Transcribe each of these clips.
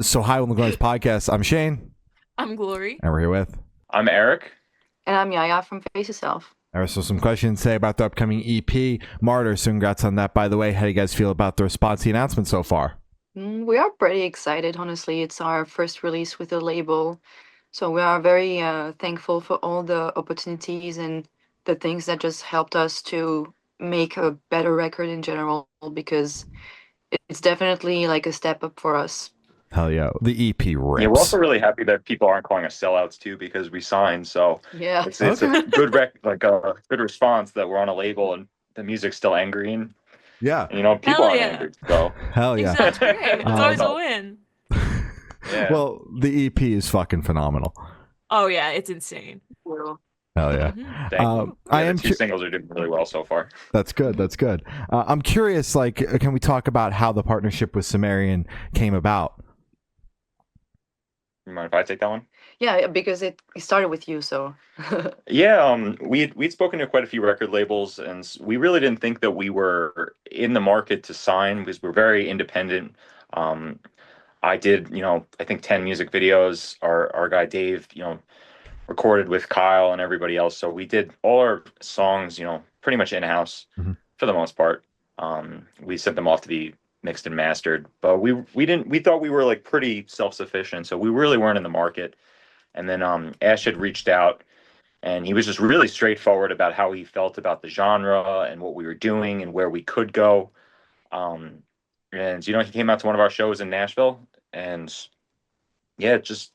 So, hi, on the Guys podcast. I'm Shane, I'm Glory. and we're here with. I'm Eric. And I'm Yaya from Face Yourself. All right, so some questions today about the upcoming EP, Martyr. So, congrats on that, by the way. How do you guys feel about the response to the announcement so far? We are pretty excited, honestly. It's our first release with the label. So we are very thankful for all the opportunities and the things that just helped us to make a better record in general, because it's definitely like a step up for us. Hell yeah. The EP Yeah, we're rips. also really happy that people aren't calling us sellouts too because we signed. So Yeah. it's a Okay. good good response that we're on a label and the music's still angry and Yeah. people Hell aren't yeah. angry. So Hell yeah. That's great. It's always a Um, win. yeah. Well, the EP is fucking phenomenal. Oh yeah, it's insane. Well, Hell yeah. Mhm. Thank you. I Yeah, am. the two singles are doing really well so far. That's good. That's good. I'm curious. Like, can we talk about how the partnership with Sumerian came about? You mind if I take that one? yeah, because it started with you, so Yeah, we'd spoken to quite a few record labels, and we really didn't think that we were in the market to sign because we're very independent. Um, I did, I think 10 music videos. Our guy Dave, recorded with Kyle and everybody else. So we did all our songs, pretty much in-house Mhm. for the most part. We sent them off to be mixed and mastered, but we thought we were like pretty self-sufficient, so we really weren't in the market. And then Ash had reached out and he was just really straightforward about how he felt about the genre and what we were doing and where we could go. Um, and he came out to one of our shows in Nashville, and yeah, it just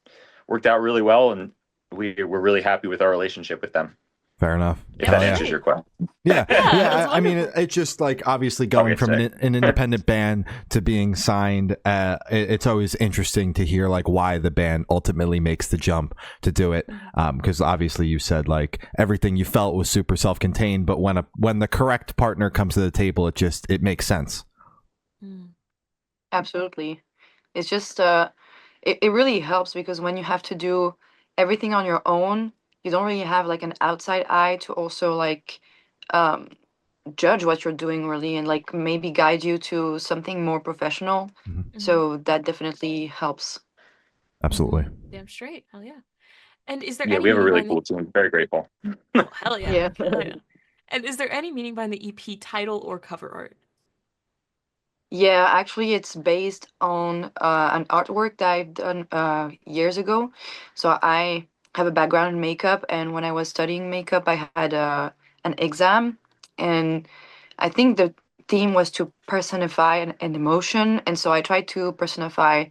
worked out really well, and we're really happy with our relationship with them. Fair enough. If Yeah, that Hell yeah. answers your question. Yeah, Yeah, yeah. that's I mean, wonderful. it's just like obviously going Okay, from sick. an independent band to being signed. It's always interesting to hear like why the band ultimately makes the jump to do it. Because obviously you said like everything you felt was super self-contained, but when the correct partner comes to the table, it makes sense. Mm. absolutely. It's just it really helps because when you have to do everything on your own, you don't really have like an outside eye to also like um judge what you're doing really, and like maybe guide you to something more professional. Mhm. Mhm. So that definitely helps. Absolutely. Damn straight. Hell yeah. And is there Yeah, any we have a meaning really behind the cool team. Very grateful. Oh, hell yeah. Yeah. Hell yeah. And is there any meaning behind the EP title or cover art? Yeah, actually it's based on an artwork that I've done years ago. So I have a background in makeup, and when I was studying makeup I had an exam, and I think the theme was to personify an emotion, and so I tried to personify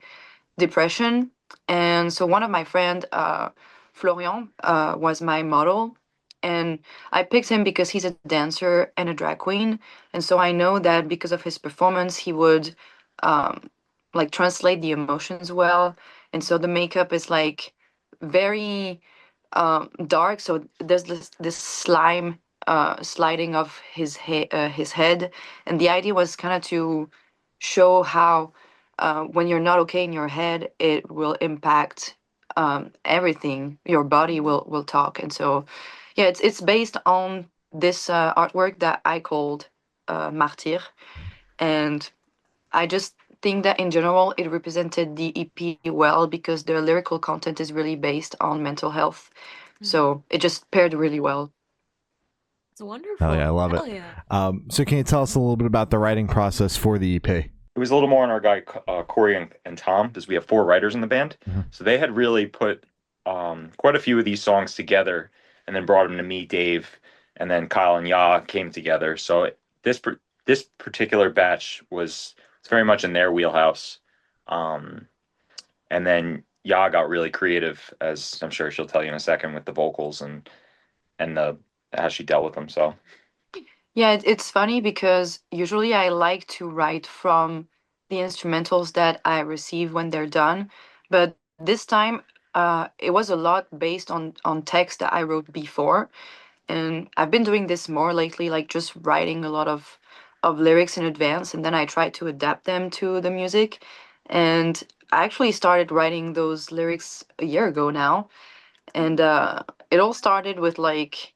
depression. And so one of my friend, Florian, was my model, and I picked him because he's a dancer and a drag queen, and so I know that because of his performance, he would um, like translate the emotions well. And so the makeup is like very dark. So there's this slime sliding of his head, and the idea was kind of to show how when you're not okay in your head, it will impact everything. Your body will talk, and so yeah, it's based on this artwork that I called Martyr, and I just think that in general it represented the EP well because the lyrical content is really based on mental health, Mm. so it just paired really well. It's Hell yeah, I wonderful. love it. Hell yeah. So can you tell us a little bit about the writing process for the EP? It was a little more on our guy Corey and Tom because we have four writers in the band. Mhm. So they had really put quite a few of these songs together and then brought them to me, Dave, and then Kyle and Ya came together. So this particular batch was it's very much in their wheelhouse. Um, and then Ya got really creative, as I'm sure she'll tell you in a second, with the vocals and the how she dealt with them. So Yeah, it's funny because usually I like to write from the instrumentals that I receive when they're done, but this time it was a lot based on text that I wrote before, and I've been doing this more lately, like just writing a lot of lyrics in advance, and then I try to adapt them to the music. And I actually started writing those lyrics a year ago now, and it all started with like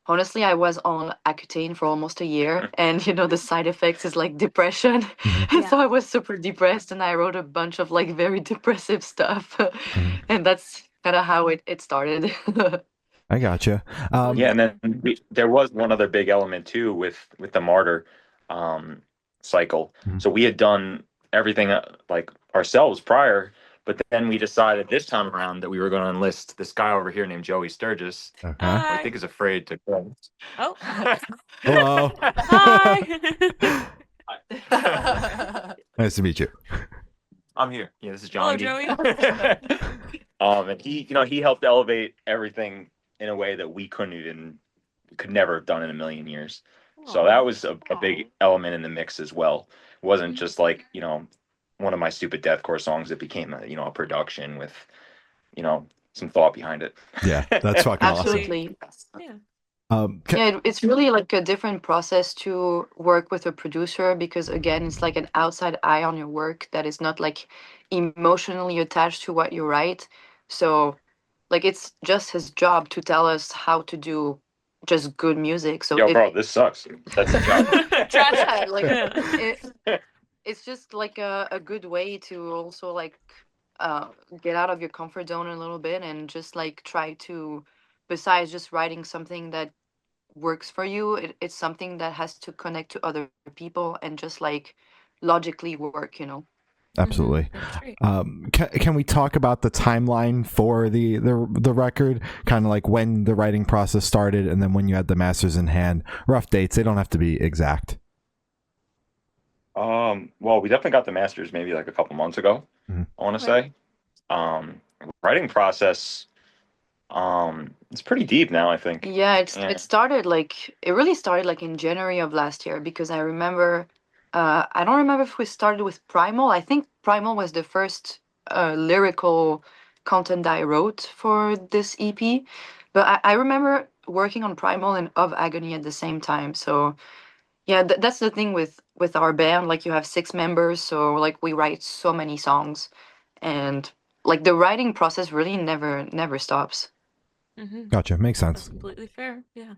honestly, I was on Accutane for almost a year, and the side effects is like depression. Mhm. And so Yeah. I was super depressed, and I wrote a bunch of like very depressive stuff. Mhm. And that's kind of how it started. I gotcha. Yeah, and Wonderful. then there was one other big element too with the Martyr um, cycle. Mhm. So we had done everything like ourselves prior, but then we decided this time around that we were going to enlist this guy over here named Joey Sturgis, Okay. who I Hi. think is afraid to go. Oh. Hello. Hi. Nice to meet you. I'm here. Yeah, this is Hello, John. Joey. And he helped elevate everything in a way that we could never have done in a million years. So Aw. that was a big element in the mix as well. It wasn't Mhm. just like, one of my stupid deathcore songs. It became a production with, some thought behind it. Yeah, that's fucking awesome. Absolutely. Yeah. Ca- It's really like a different process to work with a producer because again, it's like an outside eye on your work that is not like emotionally attached to what you write. So like it's just his job to tell us how to do just good music. So Yo, if bro, this sucks. That's the job. Trash. yeah, like Yeah. it's just like a good way to also like uh get out of your comfort zone a little bit and just like try to, besides just writing something that works for you, it's something that has to connect to other people and just like logically work. Absolutely. That's right. Can we talk about the timeline for the record? Kind of like when the writing process started, and then when you had the masters in hand. Rough dates. They don't have to be exact. Well, we definitely got the masters maybe like a couple months ago, Mhm. I want to Okay. say. Writing process, it's pretty deep now, I think. Yeah, it Yeah. really started like in January of last year because I remember I don't remember if we started with Primal. I think Primal was the first lyrical content that I wrote for this EP. But I remember working on Primal and Of Agony at the same time. So yeah, that's the thing with our band. Like you have 6 members, so like we write so many songs, and like the writing process really never stops. Gotcha. Makes That's sense. completely fair. Yeah.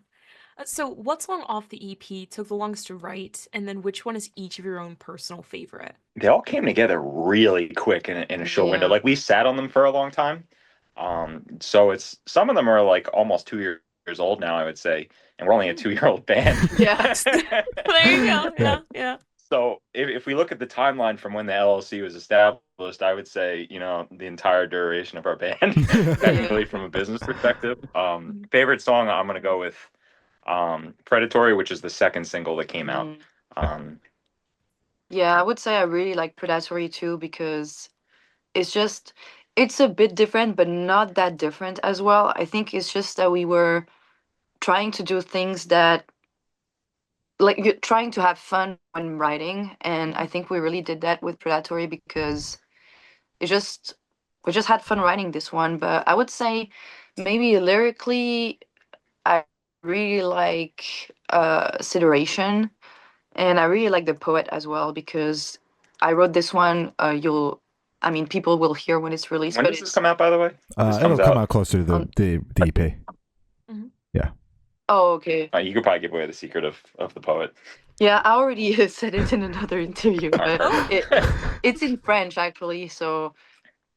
So, what song off the EP took the longest to write, and then which one is each of your own personal favorite? They all came together really quick in a short window. Yeah. Like we sat on them for a long time. So it's some of them are like almost 2 years old now, I would say, and we're only a 2-year-old band. Yeah. There you go. Yeah, yeah. So if we look at the timeline from when the LLC was established, I would say, the entire duration of our band, technically from a business perspective. Favorite song, I'm gonna go with Predatory, which is the second single that came out. Mhm. Um, Yeah, I would say I really like Predatory too because it's a bit different, but not that different as well. I think it's just that we were trying to do things that like you're trying to have fun when writing, and I think we really did that with Predatory because it just we just had fun writing this one. But I would say maybe lyrically I really like Sideration, and I really like The Poet as well because I wrote this one. I mean, people will hear when it's released, when but does this it's come out, by the way? This It'll comes come out. out closer to on. the EP. Mhm. Yeah. Oh, okay. You could probably give away the secret of the poet. Yeah, I already said it in another interview, All right, but perfect. it's in French actually. So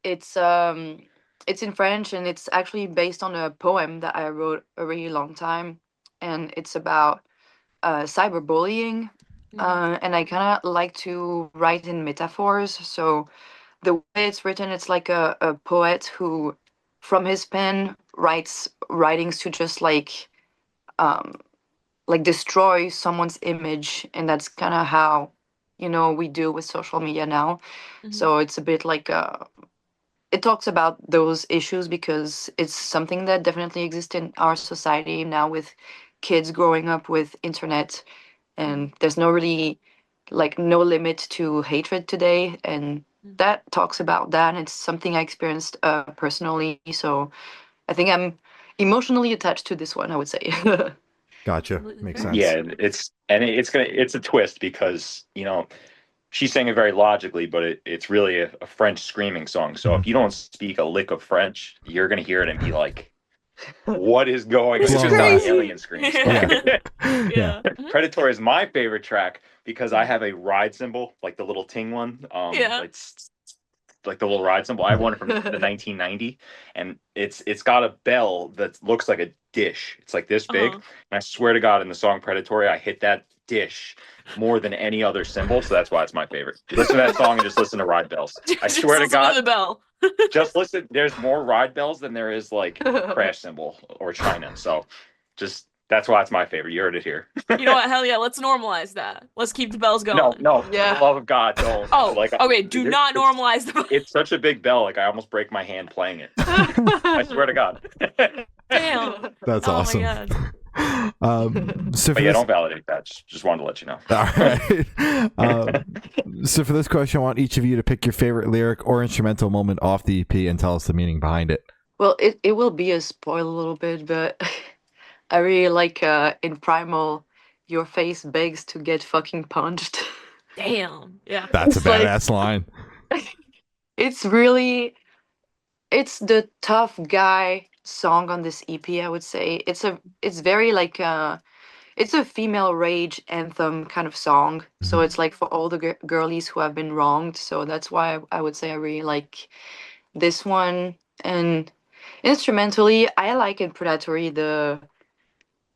it's um it's in French and it's actually based on a poem that I wrote a really long time, and it's about cyberbullying. And I kind of like to write in metaphors. So the way it's written, it's like a poet who, from his pen, writes writings to just um, like destroy someone's image, and that's kind of how we do with social media now. Mhm. So it's a bit like it talks about those issues because it's something that definitely exists in our society now with kids growing up with internet, and there's no limit to hatred today, and that talks about that, and it's something I experienced personally, so I think I'm emotionally attached to this one, I would say. Gotcha. Completely Makes fair. sense. Yeah, it's a twist because she's saying it very logically, but it's really a French screaming song. So if you don't speak a lick of French, you're gonna hear it and be like, what is going on? This It's is just not crazy. alien screams. Yeah. Yeah. Mhm. Predatory is my favorite track because I have a ride cymbal, like the little ting one. Yeah. Like the little ride cymbal. I have one from the 1990, and it's got a bell that looks like a dish. It's like this big, Uh-huh. and I swear to God, in the song Predatory, I hit that dish more than any other cymbal, so that's why it's my favorite. Listen to that song and just listen to ride bells. I Just swear to listen God, the bell. just listen. There's more ride bells than there is like crash cymbal or China. So just that's why it's my favorite. You heard it here. You know what? Hell yeah, let's normalize that. Let's keep the bells No, going. no, Yeah. for the love of God, don't. Oh, Like, okay. Do not it's- normalize the. It's such a big bell, like I almost break my hand playing it. I swear to God. Damn. That's Oh my awesome. God. So for But yeah, this, don't validate that. Just wanted to let you know. all right. So for this question, I want each of you to pick your favorite lyric or instrumental moment off the EP and tell us the meaning behind it. Well, it will be a spoil a little bit, but I really like in Primal, your face begs to get fucking punched. Damn. Yeah. That's a It's like- badass line. It's really, it's the tough guy song on this EP, I would say. It's very like it's a female rage anthem kind of song. So it's like for all the girlies who have been wronged. So that's why I would say I really like this one. And instrumentally, I like in Predatory the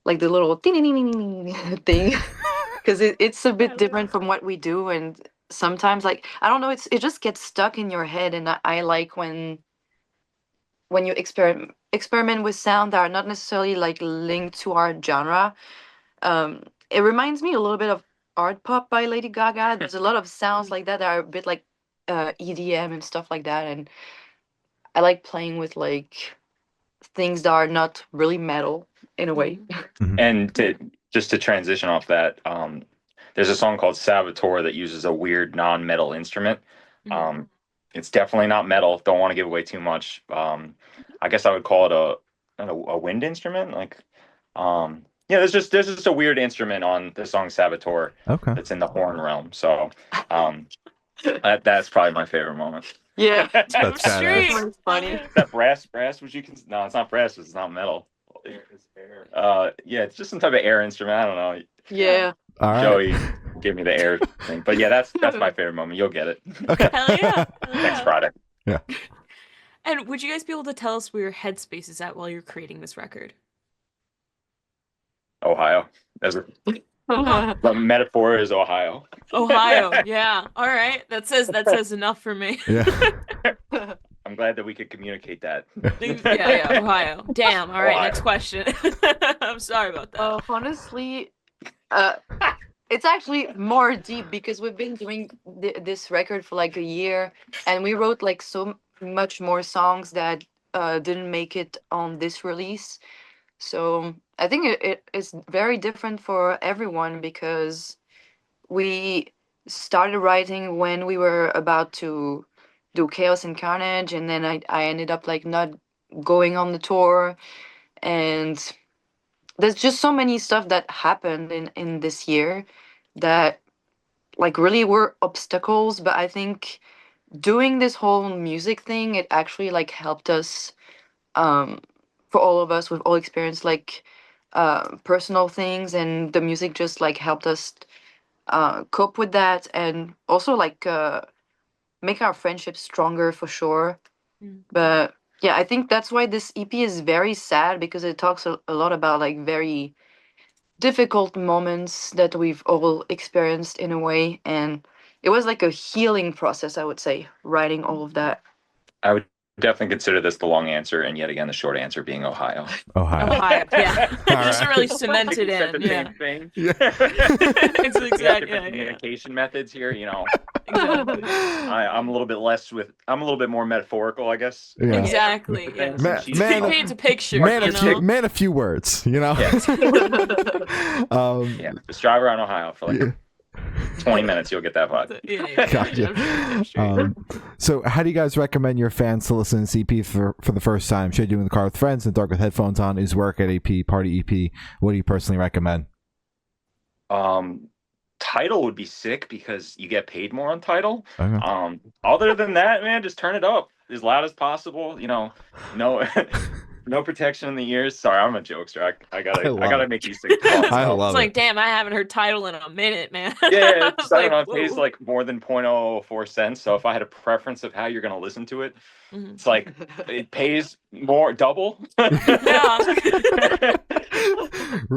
little thing because it's a bit different from what we do, and sometimes like I don't know, it just gets stuck in your head, and I like when you experiment with sound that are not necessarily like linked to our genre. It reminds me a little bit of art pop by Lady Gaga. There's a lot of sounds like that are a bit like EDM and stuff like that, and I like playing with like things that are not really metal in a way. And to transition off that, there's a song called Saboteur that uses a weird non-metal instrument. It's definitely not metal. Don't want to give away too much. I guess I would call it a wind instrument. Like, yeah, there's just a weird instrument on the song Saboteur Okay. that's in the horn realm. So, that's probably my favorite moment. Yeah. That's Damn badass. straight. It's funny. Is that brass? Brass? Would you no, it's not brass. It's not metal. Yeah, it's just some type of air instrument. I don't know. Yeah. All right. Joey gave me the air thing, but yeah, that's my favorite moment. You'll get it Okay. Hell yeah. Hell next yeah. Friday. And would you guys be able to tell us where your headspace is at while you're creating this record? Ohio. The metaphor is Ohio. Ohio. Yeah. All right. That says enough for me. Yeah. I'm glad that we could communicate that. Yeah. Ohio. Damn. All right. Ohio. Next question. I'm sorry about that. Honestly, it's actually more deep because we've been doing this record for like a year, and we wrote like so much more songs that didn't make it on this release. So I think it is very different for everyone because we started writing when we were about to do Chaos and Carnage, and then I ended up like not going on the tour, and there's just so many stuff that happened in this year that like really were obstacles, but I think doing this whole music thing, it actually like helped us, for all of us, we've all experienced like personal things, and the music just like helped us cope with that, and also like make our friendship stronger for sure. But yeah, I think that's why this EP is very sad, because it talks a lot about like very difficult moments that we've all experienced in a way, and it was like a healing process, I would say, writing all of that. I would definitely consider this the long answer, and yet again the short answer being Ohio. Ohio. Ohio. Yeah. Just right. really cemented Said in. the Yeah. same thing. Yeah. Exactly. We have different Yeah. communication methods here. Exactly. I'm a little bit more metaphorical, I guess. Yeah. Exactly. Yes. Man- She man- paints a picture. Man, you know? a few words, you know? Yeah, just drive around Ohio for like 20 minutes, you'll get that vibe. Yeah. Gotcha. I'm sure. So how do you guys recommend your fans to listen to CP for the first time? Should I do it in the car with friends, in the dark with headphones on? Is work at AP, party EP? What do you personally recommend? Tidal would be sick because you get paid more on Tidal. Okay. Other than that, man, just turn it up as loud as possible. No No protection in the ears. Sorry, I'm a jokester. I I gotta love I gotta it. make these things pause I out. love It's like, it. damn, I haven't heard title in a minute, man. Yeah, I it's, was I don't like, know. It pays whoa. like more than 0.04 cents. So if I had a preference of how you're gonna listen to it, Mhm. it's like it pays more double. Yeah.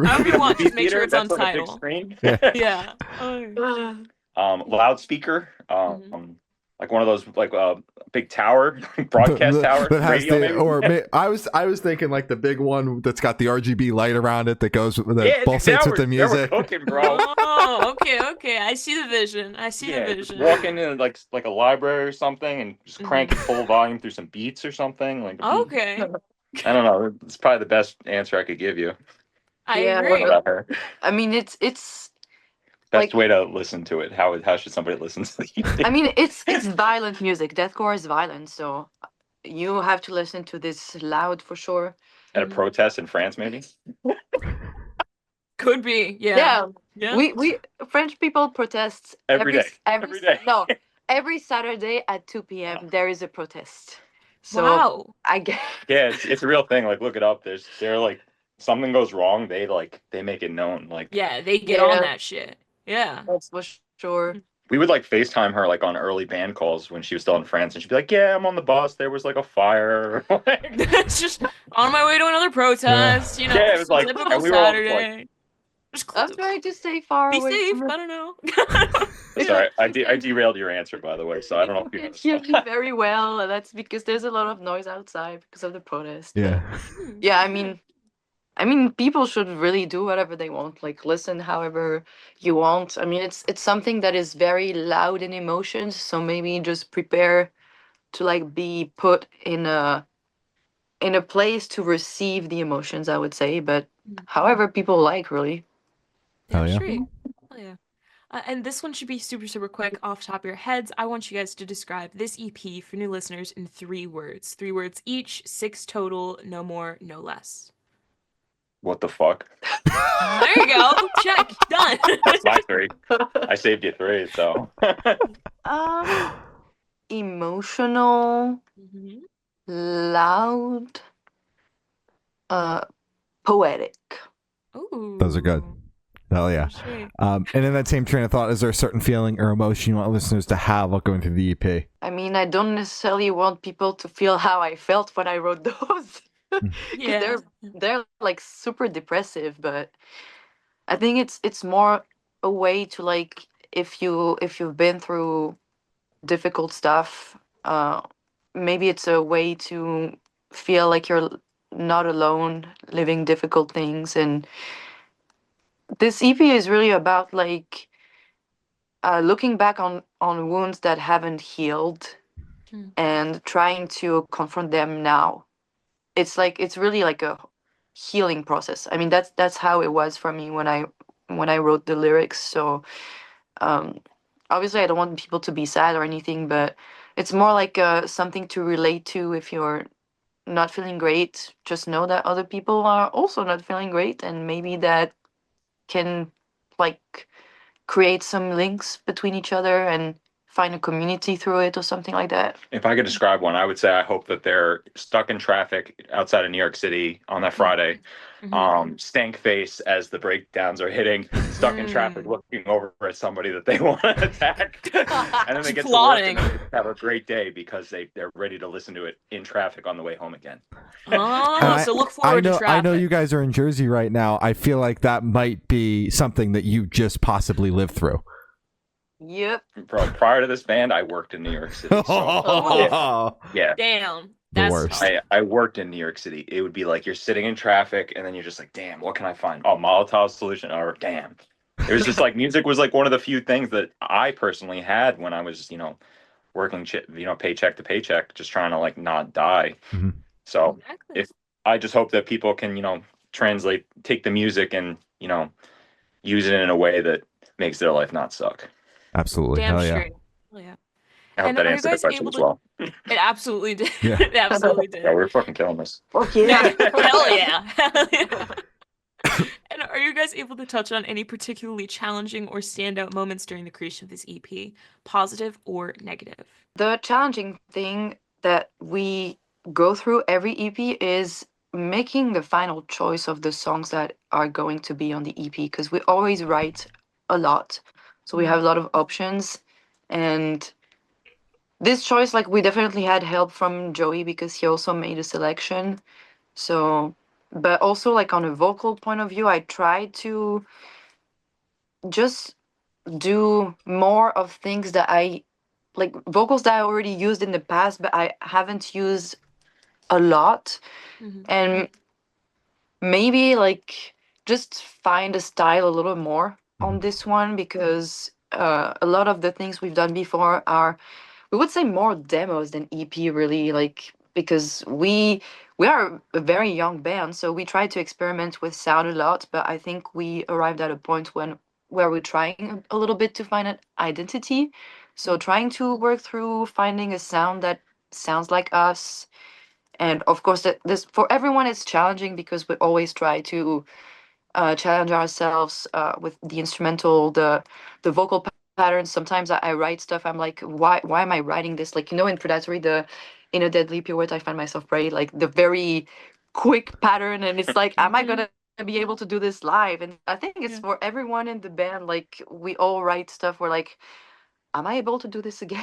However you want, Movie just make sure theater, it's on that's on a big title. screen. Yeah. Yeah. Oh. Loudspeaker, Mhm. like one of those like big tower, broadcast tower, that has radio the maybe. I was thinking like the big one that's got the RGB light around it that goes that Yeah, pulsates with the now we're music. cooking, bro. Oh, okay. I see the vision. I see the Yeah, just vision. walk into like a library or something and just crank it Mhm. full volume through some beats or something. Like Okay. I don't know. It's probably the best answer I could give you I Yeah, agree. about her. I mean, it's Best like, way to listen to it. How should somebody listen to the I mean, it's violent music. Deathcore is violent, so you have to listen to this loud for sure. at a Mhm. protest in France maybe? Could be. Yeah. Yeah, Yeah. we French people protest Every day. Every day. no, every Saturday at 2 p.m. there is a protest. So Wow. I guess Yeah, it's a real thing. Like look it up. They're like something goes wrong, they make it known. Like Yeah, they get on yeah, that shit. Yeah. that's for sure. we would like FaceTime her like on early band calls when she was still in France, and she'd be like, "Yeah, I'm on the bus. There was like a fire." It's just on my way to another protest, you know, Yeah, it was like, typical and we were all just like, Saturday. Just I'm trying to stay far be away safe. from I it. don't know. sorry, I derailed your answer by the way, so I don't know if you You can hear understand. me very well, and that's because there's a lot of noise outside because of the protest. But Yeah. yeah, I mean, people should really do whatever they want, like listen however you want. I mean, it's something that is very loud in emotions, so maybe just prepare to like be put in a place to receive the emotions, I would say. But however people like, really. Hell yeah. Straight. Hell yeah. And this one should be super quick off the top of your heads. I want you guys to describe this EP for new listeners in 3 words. 3 words each, 6 total, no more, no less. What the fuck? There you go. Check. Done. That's my 3. I saved you 3, so Um, emotional, Mhm. loud, poetic. Ooh. Those are good. Hell yeah. Straight. And in that same train of thought, is there a certain feeling or emotion you want listeners to have while going through the EP? I mean, I don't necessarily want people to feel how I felt when I wrote those. Because Yeah. they're like super depressive, but I think it's more a way to like if you've been through difficult stuff, maybe it's a way to feel like you're not alone living difficult things. And this EP is really about like looking back on wounds that haven't healed Mm. and trying to confront them now. It's really like a healing process. I mean, that's how it was for me when I wrote the lyrics. So um, obviously, I don't want people to be sad or anything, but it's more like something to relate to. If you're not feeling great, just know that other people are also not feeling great, and maybe that can like create some links between each other and find a community through it or something like that. if I could describe one, I would say I hope that they're stuck in traffic outside of New York City on that Friday. Mhm. Stank face as the breakdowns are hitting, stuck in traffic, Mm. looking over at somebody that they want to attack, and then they get to work Plotting. and they have a great day because they're ready to listen to it in traffic on the way home again. Oh, And so look forward to traffic. I know you guys are in Jersey right now. I feel like that might be something that you just possibly lived through. Yep. Prior to this band, I worked in New York City. So Oh. yeah. Damn. The That's worst. tough. I worked in New York City. It would be like you're sitting in traffic and then you're just like, damn, what can I find? Oh, Molotov solution. Or damn. It was just like music was like one of the few things that I personally had when I was, working, paycheck to paycheck, just trying to like not die. Mhm. So Exactly. if I just hope that people can, take the music and, use it in a way that makes their life not suck. Absolutely. Damn Hell yeah. straight. Hell yeah. I hope And that are you answered the guys question able as to? well. It absolutely did. Yeah. It absolutely did. Yeah, we're fucking killing this. Okay. Yeah. Hell yeah. Hell yeah. And are you guys able to touch on any particularly challenging or standout moments during the creation of this EP, positive or negative? The challenging thing that we go through every EP is making the final choice of the songs that are going to be on the EP, because we always write a lot, so we have a lot of options. And this choice, like, we definitely had help from Joey because he also made a selection. So, but also, like, on a vocal point of view, I tried to just do more of things that I like, vocals that I already used in the past, but I haven't used a lot. Mhm. And maybe like just find a style a little more on this one, because a lot of the things we've done before are, we would say, more demos than EP, really, like, because we are a very young band, so we try to experiment with sound a lot, but I think we arrived at a point where we're trying a little bit to find an identity. So trying to work through finding a sound that sounds like us. And of course, that this for everyone is challenging because we always try to challenge ourselves with the instrumental, the vocal patterns. Sometimes I write stuff. I'm like, why am I writing this? Like, in Predatory, the in a deadly pirouette, I find myself very like the very quick pattern, and it's like, am I gonna be able to do this live? And I think it's for everyone in the band. Like, we all write stuff. We're like, am I able to do this again?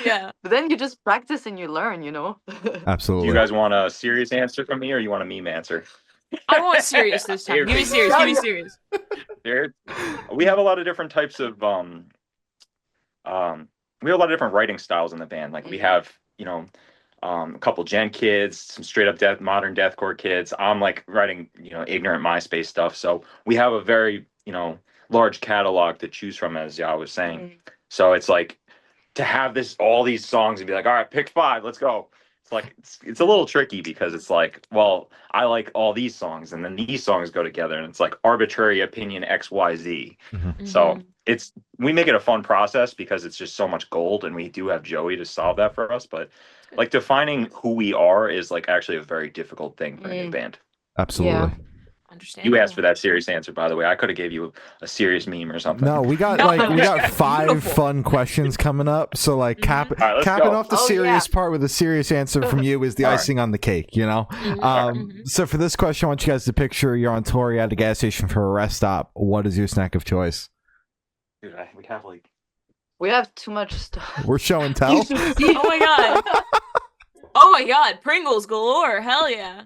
Yeah. But then you just practice and you learn, Do Absolutely. you guys want a serious answer from me, or you want a meme answer? I want serious this time. Here Give me we serious. go. Give me serious. We have a lot of different types of we have a lot of different writing styles in the band. Like, we have, a couple gen kids, some straight up modern deathcore kids. I'm like writing, ignorant MySpace stuff. So we have a very, large catalog to choose from, as y'all was saying. So it's like, to have all these songs and be like, all right, pick 5, let's go. It's like, it's a little tricky, because it's like, well, I like all these songs, and then these songs go together, and it's like arbitrary opinion XYZ. So we make it a fun process because it's just so much gold, and we do have Joey to solve that for us. But like, defining who we are is like actually a very difficult thing for a new band. Absolutely. Yeah. Understand. You asked for that serious answer, by the way. I could have gave you a serious meme or something. No, we got we got 5 fun questions coming up. So like capping go. off the serious part with a serious answer from you is the icing on the cake, So for this question, I want you guys to picture you're on tour, you're at a gas station for a rest stop. What is your snack of choice? Dude, We have too much stuff. We're show and tell. Oh my god. Oh my god. Pringles galore. Hell yeah.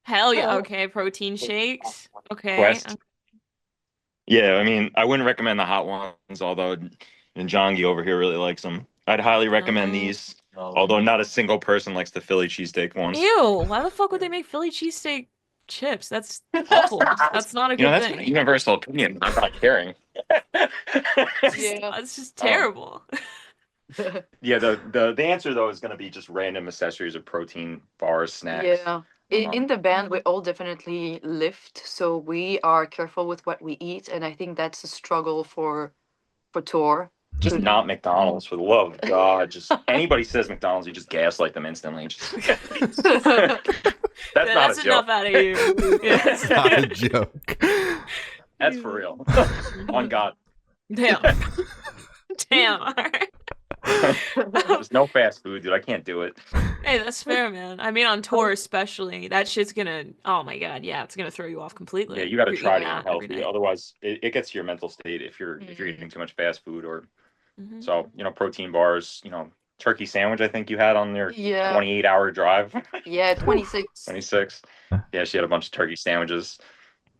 Hell yeah. Okay. Protein shakes. Okay. Quest. Yeah, I mean, I wouldn't recommend the hot ones, although Njongi over here really likes them. I'd highly recommend these, although not a single person likes the Philly cheesesteak ones. Ew. Why the fuck would they make Philly cheesesteak chips? That's awful. That's not a good That's thing. a universal opinion. I'm not caring. It's just terrible. Yeah, the answer, though, is going to be just random accessories of protein bars, snacks. Yeah. In the band, we all definitely lift, so we are careful with what we eat, and I think that's a struggle for tour. Just not McDonald's, for the love of God. Just anybody says McDonald's, you just gaslight them instantly. That's not a joke. Enough out of you. It's not a joke. That's for real. On God. Damn. Damn. All right. There's no fast food, dude. I can't do it. Hey, that's fair, man. I mean, on tour especially, that shit's gonna, oh my god, yeah, it's gonna throw you off completely. Yeah, you got to You're try to eating eat out every healthy. day. Otherwise, it gets to your mental state if you're eating too much fast food or Mhm. so. Protein bars. Turkey sandwich. I think you had on your 28-hour drive. Yeah, 26. 26. Yeah, she had a bunch of turkey sandwiches.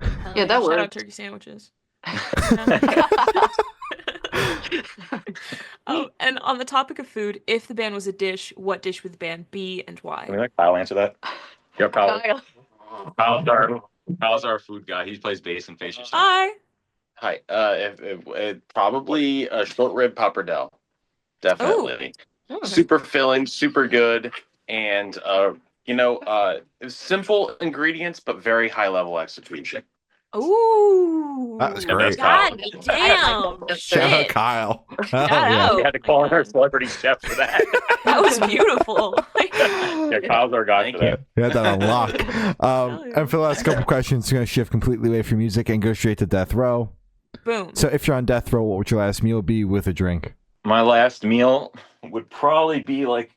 Hell Yeah, that shout out worked. turkey sandwiches. Hmm. Oh, and on the topic of food, if the band was a dish, what dish would the band be and why? Can we let Kyle answer that? Yeah, Kyle. Kyle. Kyle's our food guy. He plays bass and facial. Hi. Hi. If probably a short rib pappardelle. Definitely. Okay. Super filling, super good, and simple ingredients but very high level execution. Ooh. That was Yeah, great. that's Kyle. God damn. Shout out Shit. Kyle. Shout out. We had to call in our celebrity chef for that. That was beautiful. Yeah, Kyle's our guy for that. We had that on lock. And for the last couple questions, we're going to shift completely away from music and go straight to death row. Boom. So if you're on death row, what would your last meal be with a drink? My last meal would probably be like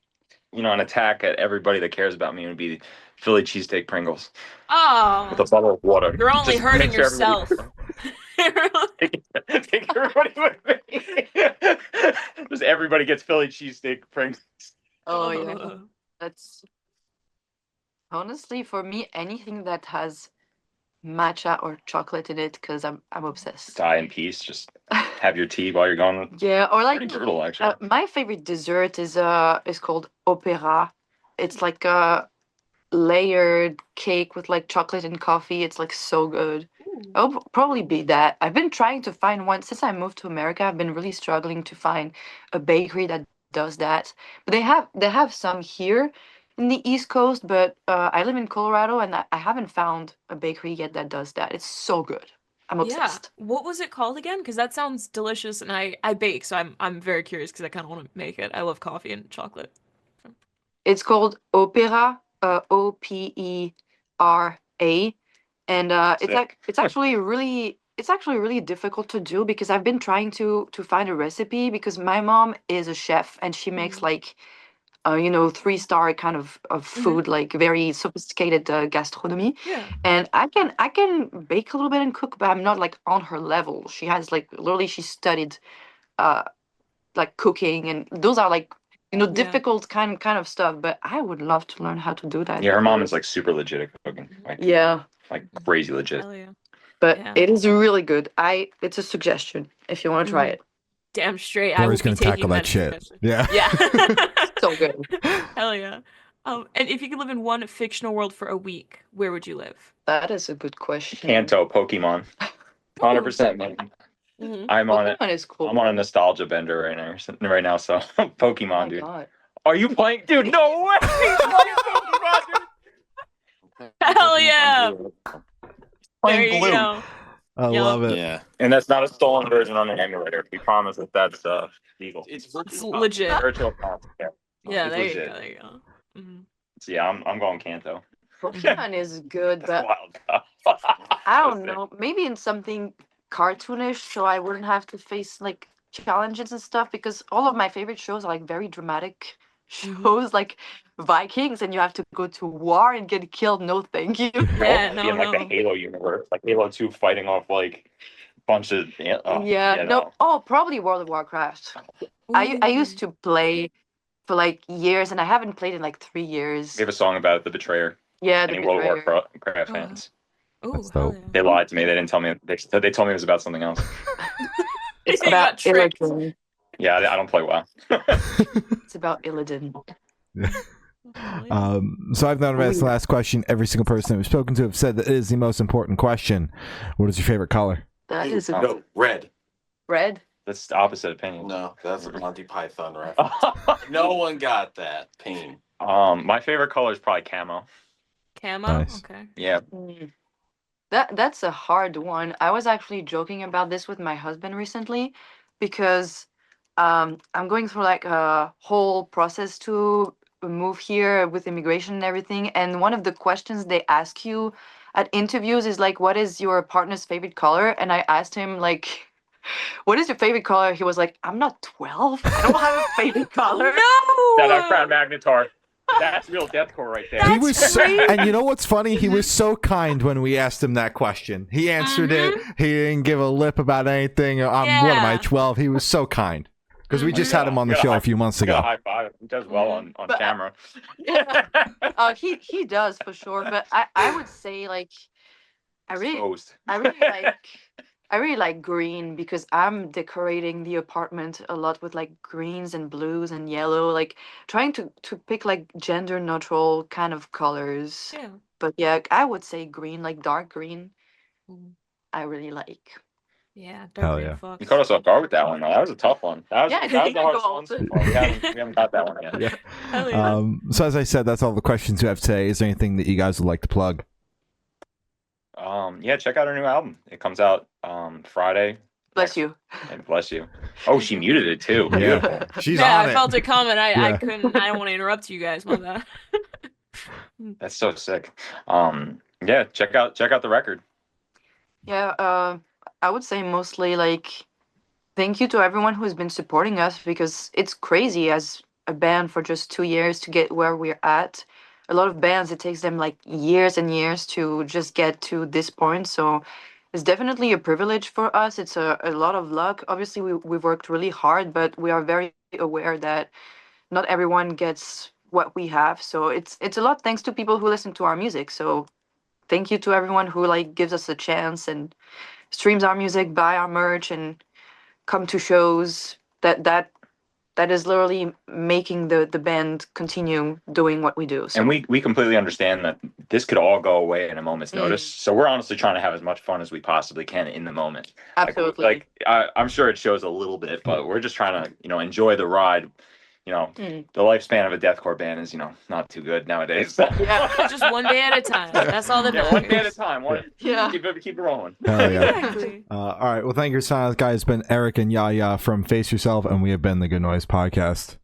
an attack at everybody that cares about me would be Philly cheesesteak Pringles with a Oh, bottle of water. you're only Just hurting make sure everybody- yourself. Take everybody with me. Just everybody gets Philly cheesesteak Pringles. Oh yeah, that's honestly for me anything that has matcha or chocolate in it because I'm obsessed. Die in peace. Just have your tea while you're going. Yeah, or like Pretty brutal, actually. my favorite dessert is called opera. It's like a layered cake with like chocolate and coffee. It's like so good. It'll probably be that. I've been trying to find one since I moved to America. I've been really struggling to find a bakery that does that. But they have some here in the East Coast, but I live in Colorado and I haven't found a bakery yet that does that. It's so good. I'm obsessed. Yeah. What was it called again? Because that sounds delicious, and I bake, so I'm very curious because I kind of want to make it. I love coffee and chocolate. It's called Opera, Opera, and it's actually really difficult to do because I've been trying to find a recipe because my mom is a chef and she makes like 3-star kind of food, like very sophisticated gastronomy. Yeah. And I can bake a little bit and cook, but I'm not like on her level. She has like literally she studied uh like cooking, and those are like difficult kind of stuff. But I would love to learn how to do that. Yeah, her mom is like super legit at cooking. Yeah, Like crazy legit. Hell yeah. but Yeah. it is really good. It's a suggestion if you want to try it. Damn straight. I will Corey's be gonna taking tackle that shit. suggestion. Yeah. Yeah. So good. Hell yeah. And if you could live in one fictional world for a week, where would you live? That is a good question. Kanto, Pokemon. 100%, man. Mhm. I'm on it. Pokemon is cool. I'm on a nostalgia bender right now. So Oh Pokemon, my dude. God. Are you playing, dude? No way! He's playing Pokemon, dude. Hell yeah. There Playing you blue. go. I Yup. love it. Yeah. And that's not a stolen version on the emulator. We promise that that's legal. It's It's legit. Virtual copy. Yeah. Yeah, It's there legit. you go. There you go. Mhm. So yeah, I'm going Kanto. Pokemon is good, That's but wild. I don't know. Maybe in something cartoonish, so I wouldn't have to face like challenges and stuff. Because all of my favorite shows are like very dramatic shows, like Vikings, and you have to go to war and get killed. No, thank you. Yeah, In no, like the no. Halo universe, like Halo 2 fighting off like a bunch of No. Oh, probably World of Warcraft. I used to play for like years, and I haven't played in like 3 years. We have a song about it, The Betrayer. Yeah, the Any World of Betrayer. Warcraft Oh, fans. Ooh, That's hell dope. yeah. They lied to me. They didn't tell me. They told me it was about something else. It's You got about tricked. Illidan. Yeah, I don't play WoW. It's about Illidan. Hell yeah. So I've now asked the last question. Every single person that we've spoken to have said that it is the most important question. What is your favorite color? That is a No, red. red. That's the opposite opinion. No, that's a Monty Python reference. No one got that. Pain. My favorite color is probably camo. Camo? Nice. Okay. Yeah. That's a hard one. I was actually joking about this with my husband recently because I'm going through like a whole process to move here with immigration and everything. And one of the questions they ask you at interviews is like, what is your partner's favorite color? And I asked him like, what is your favorite color? He was like, I'm not 12. I don't have a favorite color. No! That Crown Magnetar. That's real deathcore right there. He That's was so, crazy. and you know what's funny? He was so kind when we asked him that question. He answered it. He didn't give a lip about anything. What am I, Yeah. 12? He was so kind. Because we just had him on the Yeah, show a few months I got a ago. high five. He does well on But- camera. He does for sure. But I would say like I really Exposed. I really like green because I'm decorating the apartment a lot with like greens and blues and yellow, like trying to pick like gender neutral kind of colors. Yeah. But yeah, I would say green, like dark green. Mm. I really like. Yeah. Hell Dark green yeah. fox. You caught us off guard with that one, though. That was a tough one. That was, Yeah, that was the you hardest go one so also. far. We haven't got that one yet. Yeah. Hell yeah. So as I said, that's all the questions we have today. Is there anything that you guys would like to plug? Yeah, check out our new album. It comes out Friday. Bless you. And bless you. Oh, she muted it too. Yeah. Beautiful. She's yeah, on I it. felt it coming. I Yeah. couldn't. I don't want to interrupt you guys. My bad. That's so sick. Yeah, check out the record. Yeah, I would say mostly like thank you to everyone who's been supporting us because it's crazy as a band for just 2 years to get where we're at. A lot of bands, it takes them like years and years to just get to this point. So it's definitely a privilege for us. It's a lot of luck. Obviously, we've worked really hard, but we are very aware that not everyone gets what we have. So it's a lot thanks to people who listen to our music. So thank you to everyone who like gives us a chance and streams our music, buy our merch, and come to shows. That is literally making the band continue doing what we do. So. And we completely understand that this could all go away in a moment's notice. So we're honestly trying to have as much fun as we possibly can in the moment. Absolutely. I'm sure it shows a little bit, but we're just trying to, enjoy the ride. The lifespan of a deathcore band is, not too good nowadays. Yeah. Just one day at a time. That's all that matters. One day at a time. Yeah. Keep it rolling. Hell yeah. Exactly. All right. Well, thank you, guys. It's been Eric and Yaya from Face Yourself, and we have been the Good Noise Podcast.